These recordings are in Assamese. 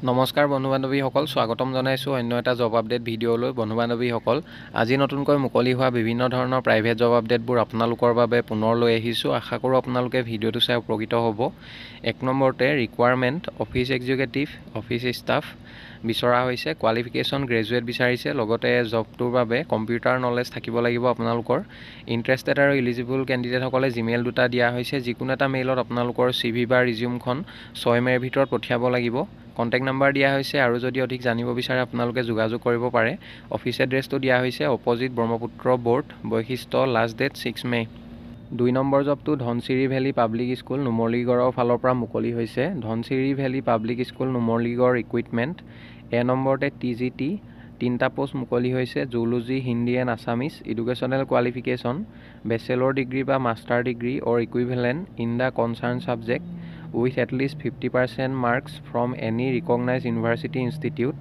নমস্কাৰ বন্ধু বান্ধৱীসকল, স্বাগতম জনাইছোঁ অন্য এটা জব আপডেট ভিডিঅ'লৈ। বন্ধু বান্ধৱীসকল, আজি নতুনকৈ মুকলি হোৱা বিভিন্ন ধৰণৰ প্ৰাইভেট জব আপডেটবোৰ আপোনালোকৰ বাবে পুনৰ লৈ আহিছোঁ। আশা কৰোঁ আপোনালোকে ভিডিঅ'টো চাই উপকৃত হ'ব। 1 নম্বৰতে requirement office executive, office staff বিচৰা হৈছে। কোৱালিফিকেশ্যন গ্ৰেজুৱেট বিচাৰিছে। লগতে জবটোৰ বাবে কম্পিউটাৰ নলেজ থাকিব লাগিব আপোনালোকৰ। ইণ্টাৰেষ্টেড আৰু ইলিজিবল কেণ্ডিডেটসকলে জিমেইল দুটা দিয়া হৈছে। যিকোনো এটা মেইলত আপোনালোকৰ CV বা ৰিজিউমখন 6 মে'ৰ ভিতৰত পঠিয়াব লাগিব। কণ্টেক্ট নাম্বাৰ দিয়া হৈছে আৰু যদি অধিক জানিব বিচাৰে আপোনালোকে যোগাযোগ কৰিব পাৰে। অফিচ এড্ৰেছটো দিয়া হৈছে অপজিট ব্ৰহ্মপুত্ৰ ব'ৰ্ড, বৈশিষ্ট্য, লাষ্ট ডেট 6 মে'। 2 নম্বৰ জবটো ধনচিৰি ভেলী পাব্লিক স্কুল নুমলীগড়ৰ ফালৰ পৰা মুকলি হৈছে। Dhansiri valley public school Numaligarh recruitment. এ নম্বৰতে TGT 3টা পোষ্ট মুকলি হৈছে। Zoology, Hindi and Assamese. Educational qualification bachelor degree বা master degree or equivalent in the concern subject with at least 50% marks from any recognized university institute.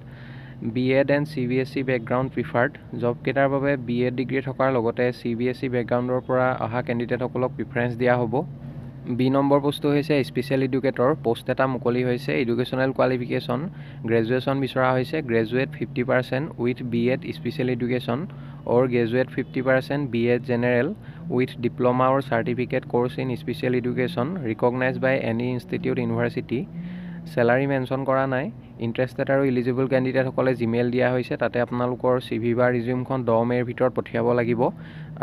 B.Ed and CBSE background preferred. Job কেইটাৰ বাবে B.Ed ডিগ্ৰী থকাৰ লগতে CBSE বেকগ্ৰাউণ্ডৰ পৰা অহা কেণ্ডিডেটসকলক প্ৰিফাৰেঞ্চ দিয়া হ'ব। বি নম্বৰ পোষ্টটো হৈছে স্পেচিয়েল এডুকেটৰ। পোষ্ট এটা মুকলি হৈছে। এডুকেশ্যনেল কোৱালিফিকেশ্যন গ্ৰেজুৱেশ্যন বিচৰা হৈছে। Graduate 50% with B.Ed special education or graduate 50% B.Ed General with diploma or certificate course in special education recognized by any institute university. Salary mention কৰা নাই। ইণ্টাৰেষ্টেড আৰু ইলিজিবল কেণ্ডিডেটসকলে জিমেইল দিয়া হৈছে। তাতে আপোনালোকৰ CV বা ৰিজিউমখন 10 মে'ৰ ভিতৰত পঠিয়াব লাগিব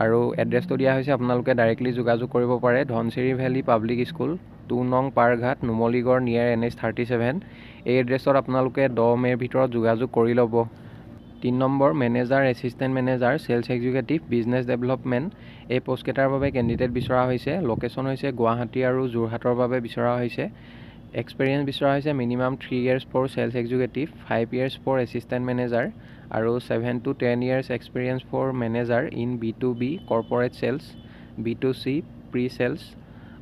আৰু এড্ৰেছটো দিয়া হৈছে। আপোনালোকে ডাইৰেক্টলি যোগাযোগ কৰিব পাৰে। ধনচিৰি ভেলী পাব্লিক স্কুল 2 নং পাৰঘাট নুমলীগড় নিয়াৰ NH 37। এই এড্ৰেছত আপোনালোকে 10 মে'ৰ ভিতৰত যোগাযোগ কৰি ল'ব। 3 number manager, assistant manager, sales executive, business development. এই পোষ্টকেইটাৰ বাবে কেণ্ডিডেট বিচৰা হৈছে। লোকেশ্যন হৈছে গুৱাহাটী আৰু যোৰহাটৰ বাবে বিচৰা হৈছে। এক্সপেৰিয়েঞ্চ বিচৰা হৈছে minimum 3 years for sales executive, 5 years for assistant manager আৰু 7 to 10 years experience for manager in B2B corporate sales, B2C pre sales.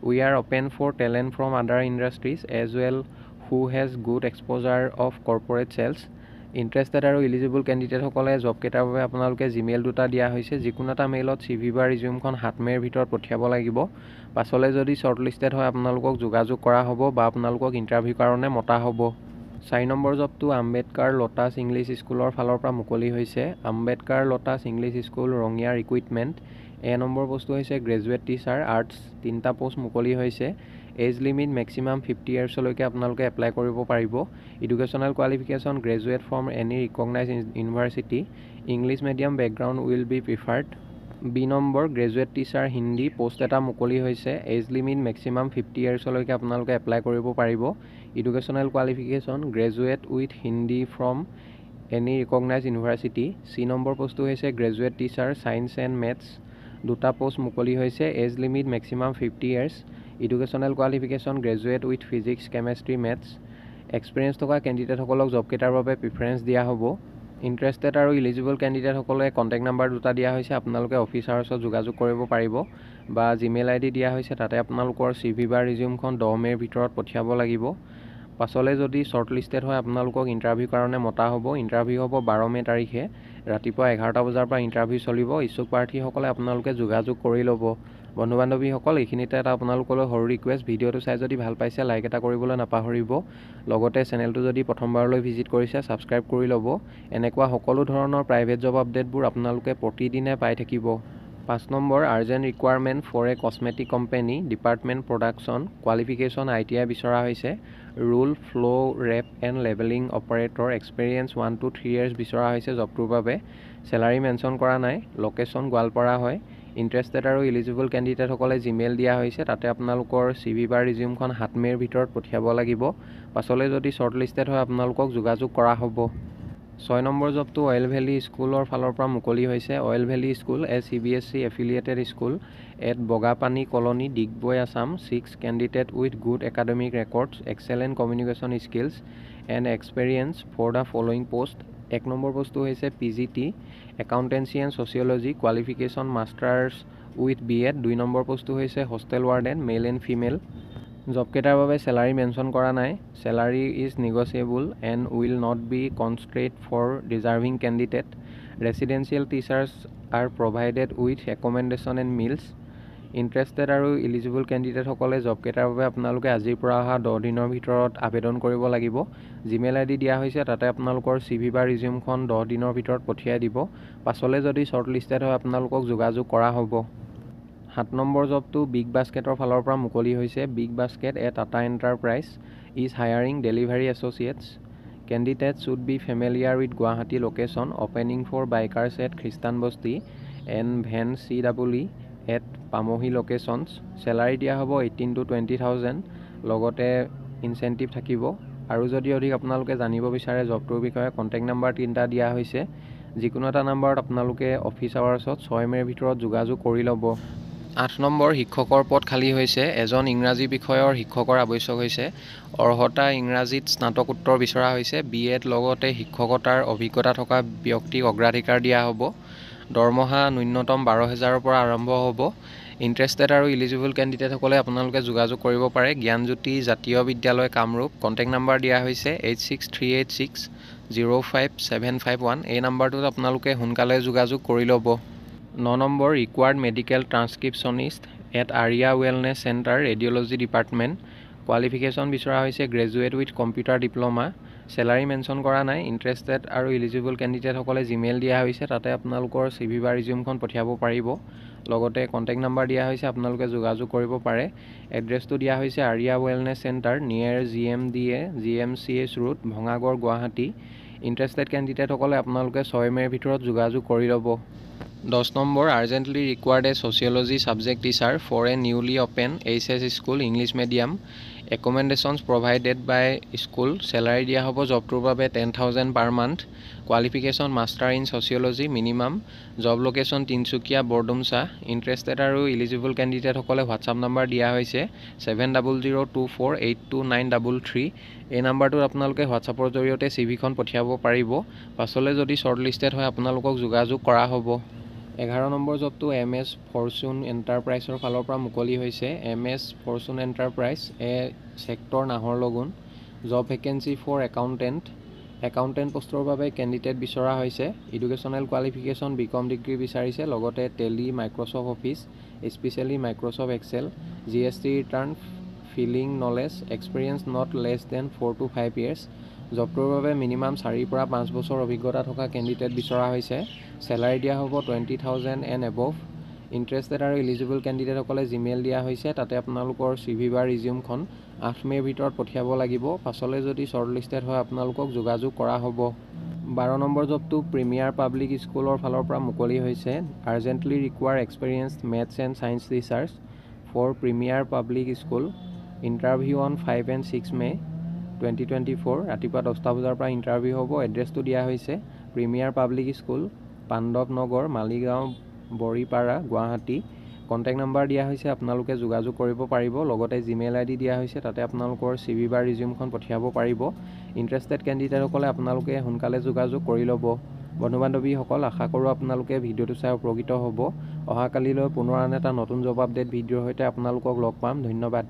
We are open for talent from other industries as well who has good exposure of corporate sales. Interested আৰু ইলিজিবল কেণ্ডিডেটসকলে জব কেইটাৰ বাবে আপোনালোকে জিমেইল দুটা দিয়া হৈছে। যিকোনো এটা মেইলত CV বা ৰিজিউমখন 7 মে'ৰ ভিতৰত পঠিয়াব লাগিব। পাছলৈ যদি শ্বৰ্টলিষ্টেড হয় আপোনালোকক যোগাযোগ কৰা হ'ব বা আপোনালোকক ইণ্টাৰভিউ কাৰণে মতা হ'ব। 4 নম্বৰ জবটো আম্বেদকাৰ লটাছ ইংলিছ স্কুলৰ ফালৰ পৰা মুকলি হৈছে। Ambedkar lotus English school Rangia recruitment. এ নম্বৰ পোষ্টটো হৈছে গ্ৰেজুৱেট টিচাৰ আৰ্টছ। 3টা পোষ্ট মুকলি হৈছে। এজ লিমিট মেক্সিমাম 50 yearsলৈকে আপোনালোকে এপ্লাই কৰিব পাৰিব। Educational qualification graduate from any recognise university. English medium background will be preferred. B number graduate teacher Hindi post এটা মুকলি হৈছে। এজ লিমিট মেক্সিমাম 50 yearsলৈকে আপোনালোকে এপ্লাই কৰিব পাৰিব। Educational qualification graduate with Hindi from any recognise university. C number পোষ্টটো হৈছে graduate teacher science and maths. 2টা পোষ্ট মুকলি হৈছে। Age limit maximum 50 years। Educational qualification graduate with physics, chemistry, maths. Experience থকা কেণ্ডিডেটসকলক জব কেইটাৰ বাবে প্ৰিফাৰেঞ্চ দিয়া হ'ব। ইণ্টাৰেষ্টেড আৰু ইলিজিবল কেণ্ডিডেটসকলে কণ্টেক্ট নাম্বাৰ দুটা দিয়া হৈছে। আপোনালোকে অফিচাৰৰ ওচৰত যোগাযোগ কৰিব পাৰিব বা জিমেইল ID দিয়া হৈছে। তাতে আপোনালোকৰ CV বা ৰিজিউমখন 10 মে'ৰ ভিতৰত পঠিয়াব লাগিব। পাছলৈ যদি শ্বৰ্টলিষ্টেড হয় আপোনালোকক ইণ্টাৰভিউ কাৰণে মতা হ'ব। ইণ্টাৰভিউ হ'ব 12 মে' তাৰিখে ৰাতিপুৱা 11টা বজাৰ পৰা ইণ্টাৰভিউ চলিব। ইচ্ছুক প্ৰাৰ্থীসকলে আপোনালোকে যোগাযোগ কৰি ল'ব। বন্ধু বান্ধৱীসকল, এইখিনিতে এটা আপোনালোকলৈ সৰু ৰিকুৱেষ্ট। ভিডিঅ'টো চাই যদি ভাল পাইছে লাইক এটা কৰিবলৈ নাপাহৰিব। লগতে চেনেলটো যদি প্ৰথমবাৰলৈ ভিজিট কৰিছে ছাবস্ক্ৰাইব কৰি ল'ব। এনেকুৱা সকলো ধৰণৰ প্ৰাইভেট জব আপডেটবোৰ আপোনালোকে প্ৰতিদিনে পাই থাকিব। 5 number urgent requirement for a cosmetic company, department production. Qualification ITI বিচৰা হৈছে। Roll, flow', wrap and labelling operator. Experience 1 to 3 years বিচৰা হৈছে জবটোৰ বাবে। চেলাৰী মেনশ্যন কৰা নাই। লোকেশ্যন গোৱালপাৰা হয়। ইণ্টাৰেষ্টেড আৰু ইলিজিবল কেণ্ডিডেটসকলে জিমেইল দিয়া হৈছে। তাতে আপোনালোকৰ CV বা ৰিজিউমখন 7 মে'ৰ ভিতৰত পঠিয়াব লাগিব। পাছলৈ যদি শ্বৰ্টলিষ্টেড হয় আপোনালোকক যোগাযোগ কৰা হ'ব। 6 নম্বৰ জবটো অইল ভেলী স্কুলৰ ফালৰ পৰা মুকলি হৈছে। Oil valley school a CBSE affiliated school at Bagapani colony, Digboi, Assam. 6 candidate with good academic records, excellent communication skills and experience for the following post. 1 number পোষ্টটো হৈছে PGT accountancy and sociology. Qualification masters with B.Ed। 2 number পোষ্টটো হৈছে hostel warden, male and female. Job কেইটাৰ বাবে চেলাৰী মেনশ্যন কৰা নাই। Salary is negotiable and will not be constraint for deserving candidate. Residential teachers are provided with accommodation and meals. Interested আৰু ইলিজিবল কেণ্ডিডেটসকলে জব কেইটাৰ বাবে আপোনালোকে আজিৰ পৰা অহা 10 দিনৰ ভিতৰত আবেদন কৰিব লাগিব। জিমেইল আইডি দিয়া হৈছে, তাতে আপোনালোকৰ CV বা ৰিজিউমখন 10 দিনৰ ভিতৰত পঠিয়াই দিব। পাছলৈ যদি শ্বৰ্ট লিষ্টেড হয় আপোনালোকক যোগাযোগ কৰা হ'ব। 7 নম্বৰ জবটো বিগ বাস্কেটৰ ফালৰ পৰা মুকলি হৈছে। Big basket A Tata enterprise is hiring delivery associates. Candidates should be familiar with Guwahati location. Opening for bikers at Christian Bosti and Van CWE at Pamohi locations. Salary দিয়া হ'ব 18 to 20,000, লগতে ইনচেন্টিভ থাকিব। আৰু যদি অধিক আপোনালোকে জানিব বিচাৰে জবটোৰ বিষয়ে, কণ্টেক্ট নাম্বাৰ 3টা দিয়া হৈছে। যিকোনো এটা নাম্বাৰত আপোনালোকে অফিচ আৱাৰ্ছত 6 মে'ৰ ভিতৰত যোগাযোগ কৰি ল'ব। 8 নম্বৰ শিক্ষকৰ পদ খালী হৈছে। এজন ইংৰাজী বিষয়ৰ শিক্ষকৰ আৱশ্যক হৈছে। অৰ্হতা ইংৰাজীত স্নাতকোত্তৰ বিচৰা হৈছে। BEd লগতে শিক্ষকতাৰ অভিজ্ঞতা থকা ব্যক্তিক অগ্ৰাধিকাৰ দিয়া হ'ব। দৰমহা ন্যূনতম 12,000ৰ পৰা আৰম্ভ হ'ব। ইণ্টাৰেষ্টেড আৰু ইলিজিবল কেণ্ডিডেটসকলে আপোনালোকে যোগাযোগ কৰিব পাৰে। জ্ঞানজ্যোতি জাতীয় বিদ্যালয় কামৰূপ। কণ্টেক্ট নাম্বাৰ দিয়া হৈছে 8638605751। এই নাম্বাৰটোত আপোনালোকে সোনকালে যোগাযোগ কৰি ল'ব। 9 number required medical transcriptionist at Aria wellness centre radiology department. Qualification বিচৰা হৈছে graduate with computer diploma. Salary mention কৰা নাই। ইণ্টাৰেষ্টেড আৰু ইলিজিবল কেণ্ডিডেটসকলে জিমেইল দিয়া হৈছে, তাতে আপোনালোকৰ CV বা ৰিজিউমখন পঠিয়াব পাৰিব। লগতে কণ্টেক্ট নাম্বাৰ দিয়া হৈছে, আপোনালোকে যোগাযোগ কৰিব পাৰে। এড্ৰেছটো দিয়া হৈছে Aria wellness centre near GMDA GMCH road, Bhangagarh, Guwahati. Interested কেণ্ডিডেটসকলে আপোনালোকে 6 মে'ৰ ভিতৰত যোগাযোগ কৰি ল'ব। 10 number urgently required a sociology subject teacher for a newly open HS school English medium. Accommodations provided by school. Salary দিয়া হ'ব জবটোৰ বাবে 10,000 per month. Qualification master in sociology minimum. Job location Tinsukia Bordumsa. Interested আৰু ইলিজিবল কেণ্ডিডেটসকলে হোৱাটছআপ নাম্বাৰ দিয়া হৈছে 7002482933। এই নাম্বাৰটোত আপোনালোকে হোৱাটছআপৰ জৰিয়তে CVখন পঠিয়াব পাৰিব। পাছলৈ যদি শ্বৰ্ট লিষ্টেড হয় আপোনালোকক যোগাযোগ কৰা হ'ব। 11 নম্বৰ জবটো MS ফৰচুন এণ্টাৰপ্ৰাইজৰ ফালৰ পৰা মুকলি হৈছে। MS ফৰচুন এণ্টাৰপ্ৰাইজ এ sector Naharlagun. Job vacancy for accountant পোষ্টৰ বাবে কেণ্ডিডেট বিচৰা হৈছে। এডুকেশ্যনেল কোৱালিফিকেশ্যন BCom ডিগ্ৰী বিচাৰিছে। লগতে Tally, Microsoft Office, specially Microsoft Excel, GST return filing knowledge, experience not less than 4 to 5 years। জবটোৰ বাবে মিনিমাম 4 পৰা 5 বছৰ অভিজ্ঞতা থকা কেণ্ডিডেট বিচৰা হৈছে। চেলাৰী দিয়া হ'ব 20,000 এণ্ড এবভ। ইণ্টাৰেষ্টেড আৰু ইলিজিবল কেণ্ডিডেটসকলে জিমেইল দিয়া হৈছে, তাতে আপোনালোকৰ CV বা ৰিজিউমখন 8 মে'ৰ ভিতৰত পঠিয়াব লাগিব। পাছলৈ যদি শ্বৰ্ট লিষ্টেড হয় আপোনালোকক যোগাযোগ কৰা হ'ব। 12 নম্বৰ জবটো প্ৰিমিয়াৰ পাব্লিক স্কুলৰ ফালৰ পৰা মুকলি হৈছে। Urgently require experienced maths and science teachers for premier public school. Interview on 5 and 6 May' 2024। ৰাতিপুৱা 10টা বজাৰ পৰা ইণ্টাৰভিউ হ'ব। এড্ৰেছটো দিয়া হৈছে প্ৰিমিয়াৰ পাব্লিক স্কুল, পাণ্ডৱ নগৰ, মালিগাঁও, বৰিপাৰা, গুৱাহাটী। কণ্টেক্ট নাম্বাৰ দিয়া হৈছে, আপোনালোকে যোগাযোগ কৰিব পাৰিব। লগতে জিমেইল আইডি দিয়া হৈছে, তাতে আপোনালোকৰ CV বা ৰিজিউমখন পঠিয়াব পাৰিব। ইণ্টাৰেষ্টেড কেণ্ডিডেটসকলে আপোনালোকে সোনকালে যোগাযোগ কৰি ল'ব। বন্ধু বান্ধৱীসকল, আশা কৰোঁ আপোনালোকে ভিডিঅ'টো চাই উপকৃত হ'ব। অহাকালিলৈ পুনৰ আন এটা নতুন জব আপডেট ভিডিঅ'ৰ সৈতে আপোনালোকক লগ পাম। ধন্যবাদ।